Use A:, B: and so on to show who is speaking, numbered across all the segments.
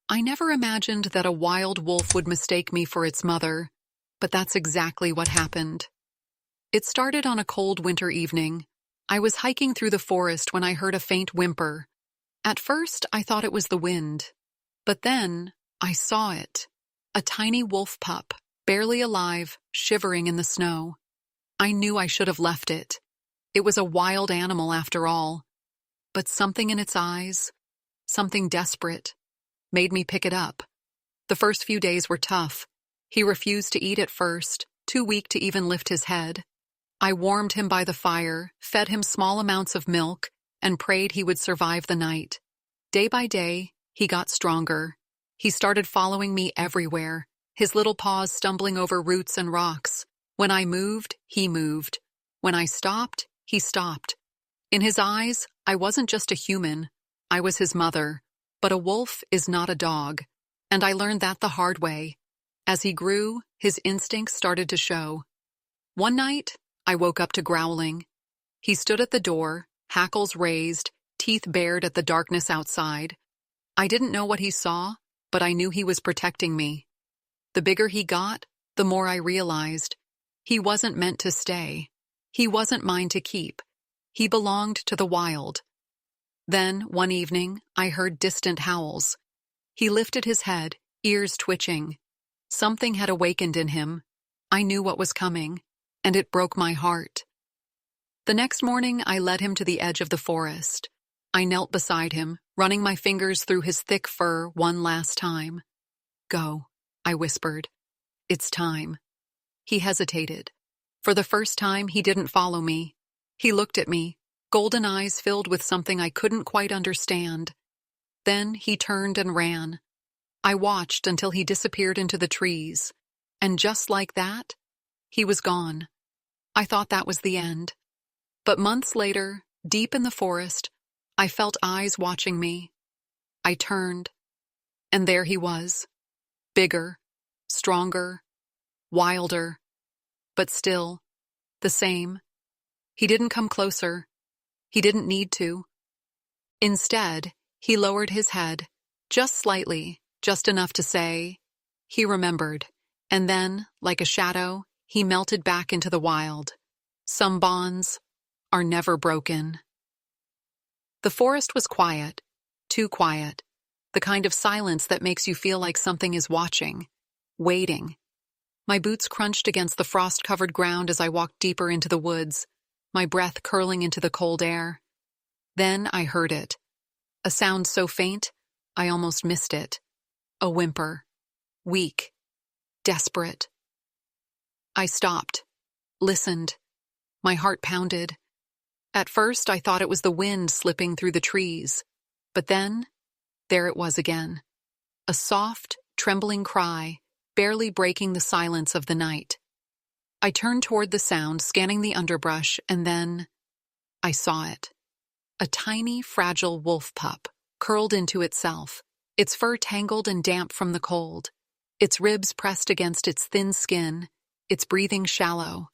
A: I never imagined that a wild wolf would mistake me for its mother, but that's exactly what happened. It started on a cold winter evening. I was hiking through the forest when I heard a faint whimper. At first, I thought it was the wind. But then, I saw it. A tiny wolf pup, barely alive, shivering in the snow. I knew I should have left it. It was a wild animal after all. But something in its eyes, something desperate, made me pick it up. The first few days were tough. He refused to eat at first, too weak to even lift his head. I warmed him by the fire, fed him small amounts of milk, and prayed he would survive the night. Day by day, he got stronger. He started following me everywhere, his little paws stumbling over roots and rocks. When I moved, he moved. When I stopped, he stopped. In his eyes, I wasn't just a human. I was his mother. But a wolf is not a dog. And I learned that the hard way. As he grew, his instincts started to show. One night, I woke up to growling. He stood at the door, hackles raised, teeth bared at the darkness outside. I didn't know what he saw, but I knew he was protecting me. The bigger he got, the more I realized. He wasn't meant to stay. He wasn't mine to keep. He belonged to the wild. Then, one evening, I heard distant howls. He lifted his head, ears twitching. Something had awakened in him. I knew what was coming, and it broke my heart. The next morning, I led him to the edge of the forest. I knelt beside him, running my fingers through his thick fur one last time. "Go," I whispered. "It's time." He hesitated. For the first time, he didn't follow me. He looked at me, golden eyes filled with something I couldn't quite understand. Then he turned and ran. I watched until he disappeared into the trees. And just like that, he was gone. I thought that was the end. But months later, deep in the forest, I felt eyes watching me. I turned, and there he was. Bigger, stronger, wilder, but still the same. He didn't come closer. He didn't need to. Instead, he lowered his head, just slightly, just enough to say, he remembered. And then, like a shadow, he melted back into the wild. Some bonds are never broken. The forest was quiet, too quiet, the kind of silence that makes you feel like something is watching, waiting. My boots crunched against the frost-covered ground as I walked deeper into the woods, my breath curling into the cold air. Then I heard it. A sound so faint, I almost missed it. A whimper. Weak. Desperate. I stopped. Listened. My heart pounded. At first, I thought it was the wind slipping through the trees. But then, there it was again. A soft, trembling cry, barely breaking the silence of the night. I turned toward the sound, scanning the underbrush, and then I saw it. A tiny, fragile wolf pup, curled into itself, its fur tangled and damp from the cold, its ribs pressed against its thin skin, its breathing shallow.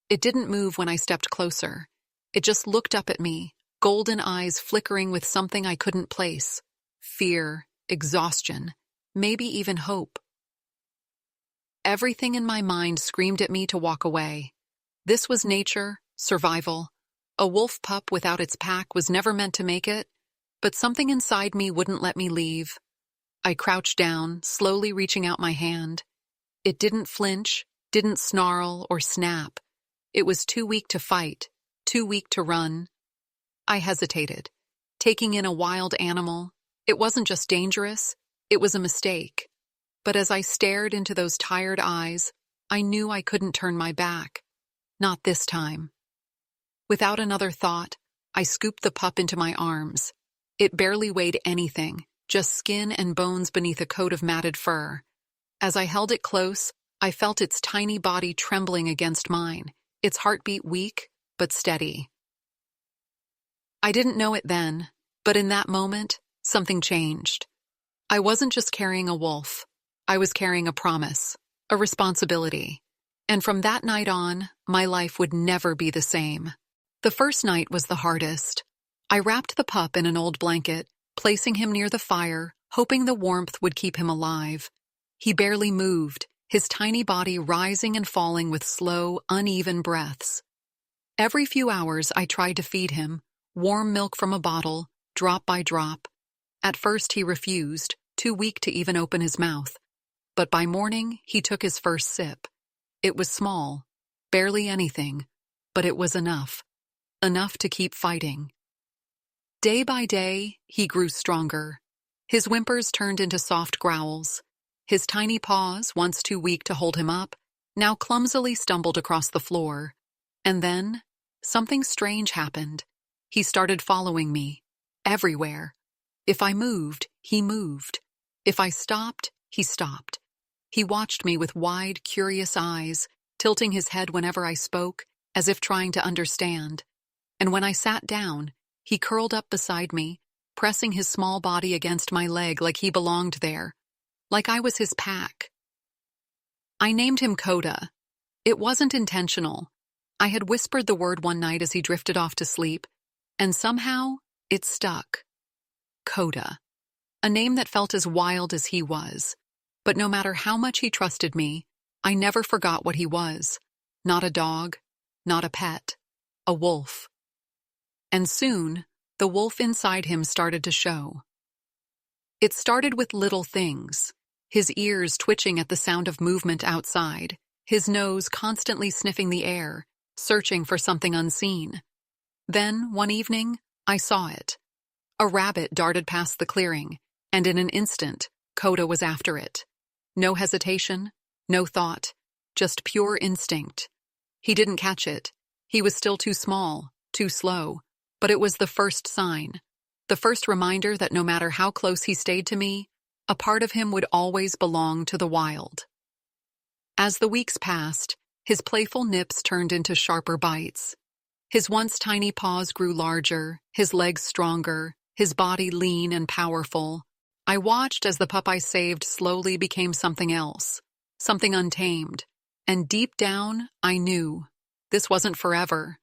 A: It didn't move when I stepped closer. It just looked up at me, golden eyes flickering with something I couldn't place. Fear, exhaustion, maybe even hope. Everything in my mind screamed at me to walk away. This was nature, survival. A wolf pup without its pack was never meant to make it, but something inside me wouldn't let me leave. I crouched down, slowly reaching out my hand. It didn't flinch, didn't snarl or snap. It was too weak to fight, too weak to run. I hesitated. Taking in a wild animal, it wasn't just dangerous, it was a mistake. But as I stared into those tired eyes, I knew I couldn't turn my back. Not this time. Without another thought, I scooped the pup into my arms. It barely weighed anything, just skin and bones beneath a coat of matted fur. As I held it close, I felt its tiny body trembling against mine, its heartbeat weak but steady. I didn't know it then, but in that moment, something changed. I wasn't just carrying a wolf. I was carrying a promise, a responsibility. And from that night on, my life would never be the same. The first night was the hardest. I wrapped the pup in an old blanket, placing him near the fire, hoping the warmth would keep him alive. He barely moved, his tiny body rising and falling with slow, uneven breaths. Every few hours I tried to feed him, warm milk from a bottle, drop by drop. At first he refused, too weak to even open his mouth. But by morning he took his first sip. It was small, barely anything, but it was enough. Enough to keep fighting. Day by day, he grew stronger. His whimpers turned into soft growls. His tiny paws, once too weak to hold him up, now clumsily stumbled across the floor. And then, something strange happened. He started following me, everywhere. If I moved, he moved. If I stopped, he stopped. He watched me with wide, curious eyes, tilting his head whenever I spoke, as if trying to understand. And when I sat down, he curled up beside me, pressing his small body against my leg like he belonged there, like I was his pack. I named him Coda. It wasn't intentional. I had whispered the word one night as he drifted off to sleep, and somehow it stuck. Coda. A name that felt as wild as he was. But no matter how much he trusted me, I never forgot what he was. Not a dog, not a pet, a wolf. And soon, the wolf inside him started to show. It started with little things, his ears twitching at the sound of movement outside, his nose constantly sniffing the air, searching for something unseen. Then, one evening, I saw it. A rabbit darted past the clearing, and in an instant, Coda was after it. No hesitation, no thought, just pure instinct. He didn't catch it. He was still too small, too slow. But it was the first sign, the first reminder that no matter how close he stayed to me, a part of him would always belong to the wild. As the weeks passed, his playful nips turned into sharper bites. His once tiny paws grew larger, his legs stronger, his body lean and powerful. I watched as the pup I saved slowly became something else, something untamed. And deep down, I knew this wasn't forever.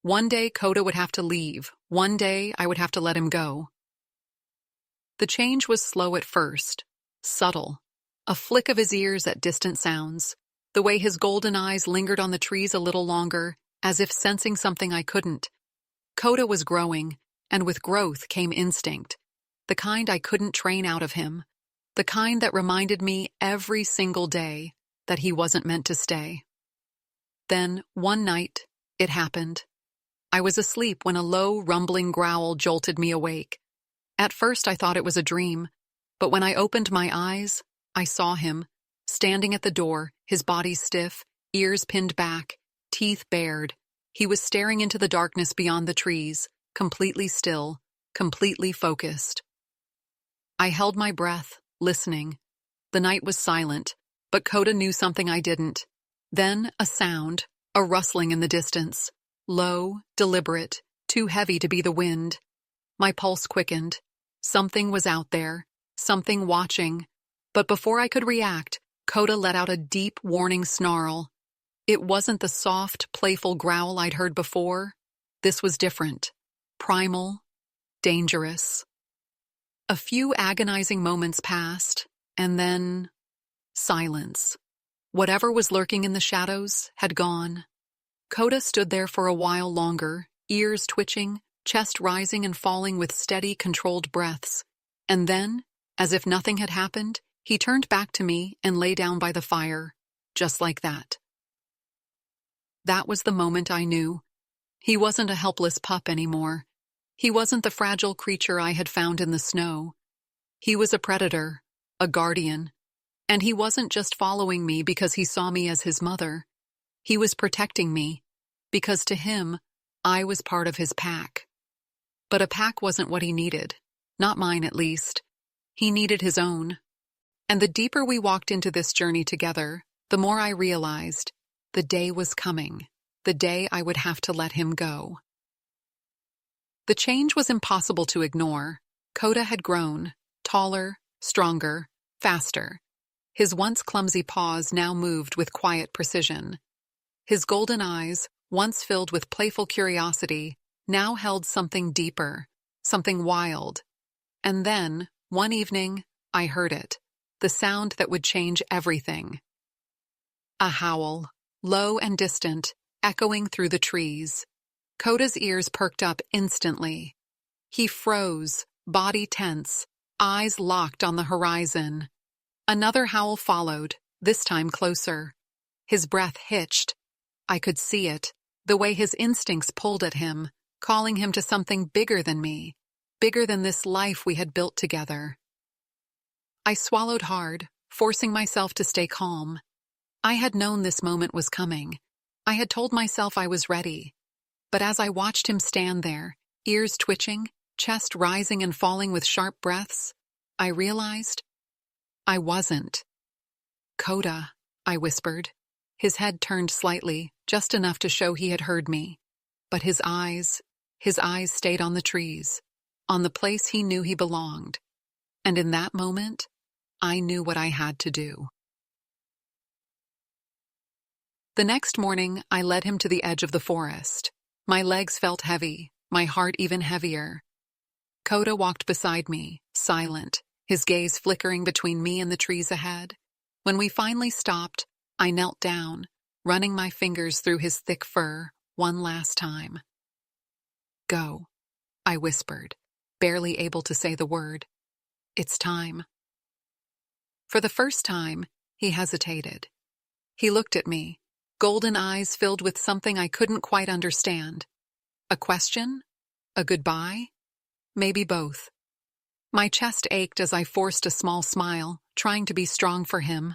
A: One day Coda would have to leave. One day I would have to let him go. The change was slow at first, subtle. A flick of his ears at distant sounds, the way his golden eyes lingered on the trees a little longer, as if sensing something I couldn't. Coda was growing, and with growth came instinct, the kind I couldn't train out of him, the kind that reminded me every single day that he wasn't meant to stay. Then, one night, it happened. I was asleep when a low, rumbling growl jolted me awake. At first I thought it was a dream, but when I opened my eyes, I saw him, standing at the door, his body stiff, ears pinned back, teeth bared. He was staring into the darkness beyond the trees, completely still, completely focused. I held my breath, listening. The night was silent, but Coda knew something I didn't. Then a sound, a rustling in the distance. Low, deliberate, too heavy to be the wind. My pulse quickened. Something was out there, something watching. But before I could react, Coda let out a deep, warning snarl. It wasn't the soft, playful growl I'd heard before. This was different. Primal, dangerous. A few agonizing moments passed, and then silence. Whatever was lurking in the shadows had gone. Coda stood there for a while longer, ears twitching, chest rising and falling with steady, controlled breaths. And then, as if nothing had happened, he turned back to me and lay down by the fire, just like that. That was the moment I knew. He wasn't a helpless pup anymore. He wasn't the fragile creature I had found in the snow. He was a predator, a guardian. And he wasn't just following me because he saw me as his mother. He was protecting me, because to him, I was part of his pack. But a pack wasn't what he needed, not mine at least. He needed his own. And the deeper we walked into this journey together, the more I realized the day was coming, the day I would have to let him go. The change was impossible to ignore. Coda had grown, taller, stronger, faster. His once clumsy paws now moved with quiet precision. His golden eyes, once filled with playful curiosity, now held something deeper, something wild. And then, One evening, I heard it, the sound that would change everything. A howl, low and distant, echoing through the trees. Koda's ears perked up instantly. He froze, body tense, eyes locked on the horizon. Another howl followed, this time closer. His breath hitched. I could see it, the way his instincts pulled at him, calling him to something bigger than me, bigger than this life we had built together. I swallowed hard, forcing myself to stay calm. I had known this moment was coming. I had told myself I was ready. But as I watched him stand there, ears twitching, chest rising and falling with sharp breaths, I realized I wasn't. "Koda," I whispered. His head turned slightly, just enough to show he had heard me. But his eyes stayed on the trees, on the place he knew he belonged. And in that moment, I knew what I had to do. The next morning, I led him to the edge of the forest. My legs felt heavy, my heart even heavier. Koda walked beside me, silent, his gaze flickering between me and the trees ahead. When we finally stopped, I knelt down, running my fingers through his thick fur one last time. "Go," I whispered, barely able to say the word. "It's time." For the first time, he hesitated. He looked at me, golden eyes filled with something I couldn't quite understand. A question? A goodbye? Maybe both. My chest ached as I forced a small smile, trying to be strong for him.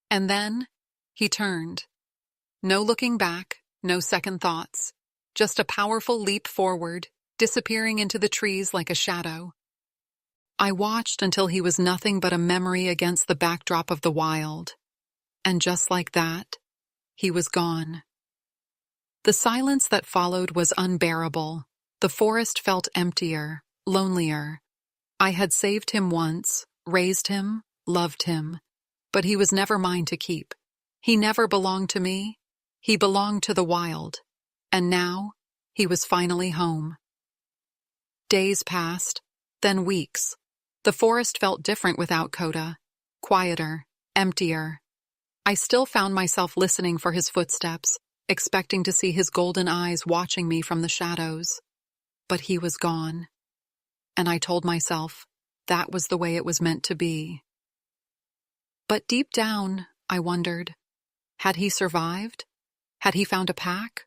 A: And then, he turned. No looking back, no second thoughts. Just a powerful leap forward, disappearing into the trees like a shadow. I watched until he was nothing but a memory against the backdrop of the wild. And just like that, he was gone. The silence that followed was unbearable. The forest felt emptier, lonelier. I had saved him once, raised him, loved him, but he was never mine to keep. He never belonged to me. He belonged to the wild. And now, he was finally home. Days passed, then weeks. The forest felt different without Koda, quieter, emptier. I still found myself listening for his footsteps, expecting to see his golden eyes watching me from the shadows. But he was gone. And I told myself that was the way it was meant to be. But deep down, I wondered, had he survived? Had he found a pack?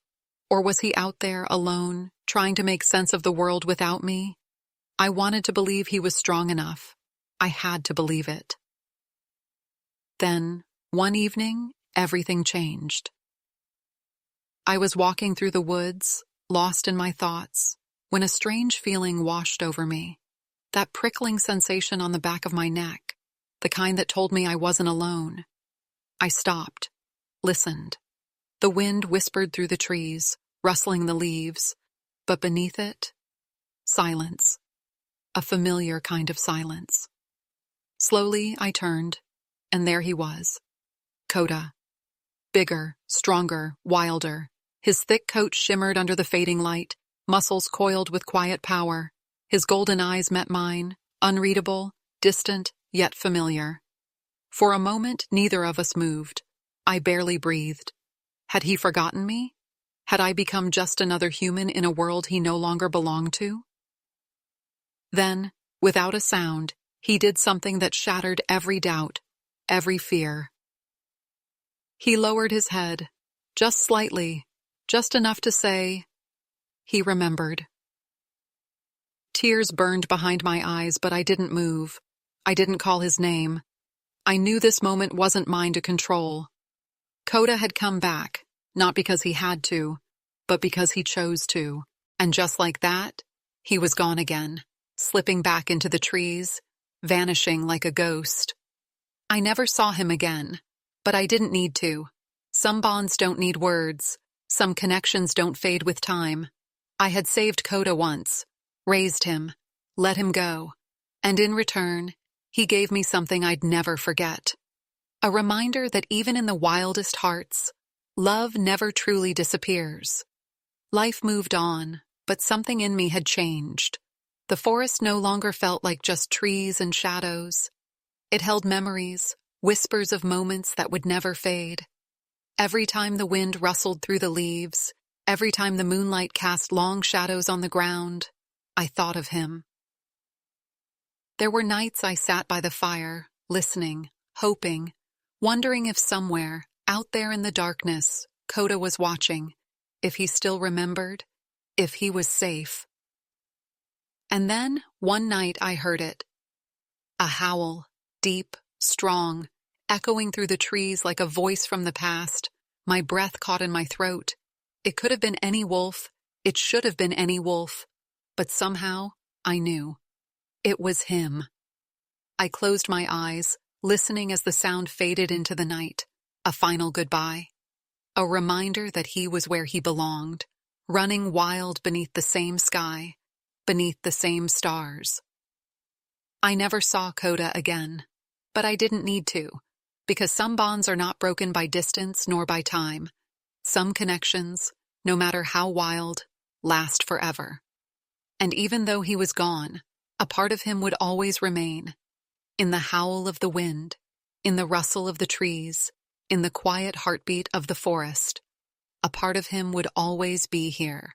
A: Or was he out there alone, trying to make sense of the world without me? I wanted to believe he was strong enough. I had to believe it. Then, one evening, everything changed. I was walking through the woods, lost in my thoughts, when a strange feeling washed over me. That prickling sensation on the back of my neck, the kind that told me I wasn't alone. I stopped, listened. The wind whispered through the trees, rustling the leaves, but beneath it, silence. A familiar kind of silence. Slowly, I turned, and there he was. Koda. Bigger, stronger, wilder. His thick coat shimmered under the fading light, muscles coiled with quiet power. His golden eyes met mine, unreadable, distant, yet familiar. For a moment, neither of us moved. I barely breathed. Had he forgotten me? Had I become just another human in a world he no longer belonged to? Then, without a sound, he did something that shattered every doubt, every fear. He lowered his head, just slightly, just enough to say, he remembered. Tears burned behind my eyes, but I didn't move. I didn't call his name. I knew this moment wasn't mine to control. Koda had come back, not because he had to, but because he chose to. And just like that, he was gone again. Slipping back into the trees, vanishing like a ghost. I never saw him again, but I didn't need to. Some bonds don't need words. Some connections don't fade with time. I had saved Koda once, raised him, let him go, and in return, he gave me something I'd never forget. A reminder that even in the wildest hearts, love never truly disappears. Life moved on, but something in me had changed. The forest no longer felt like just trees and shadows. It held memories, whispers of moments that would never fade. Every time the wind rustled through the leaves, every time the moonlight cast long shadows on the ground, I thought of him. There were nights I sat by the fire, listening, hoping, wondering if somewhere, out there in the darkness, Coda was watching, if he still remembered, if he was safe. And then, one night I heard it. A howl, deep, strong, echoing through the trees like a voice from the past. My breath caught in my throat. It could have been any wolf. It should have been any wolf. But somehow, I knew. It was him. I closed my eyes, listening as the sound faded into the night. A final goodbye. A reminder that he was where he belonged, running wild beneath the same sky, beneath the same stars. I never saw Coda again, but I didn't need to, because some bonds are not broken by distance nor by time. Some connections, no matter how wild, last forever. And even though he was gone, a part of him would always remain. In the howl of the wind, in the rustle of the trees, in the quiet heartbeat of the forest, a part of him would always be here.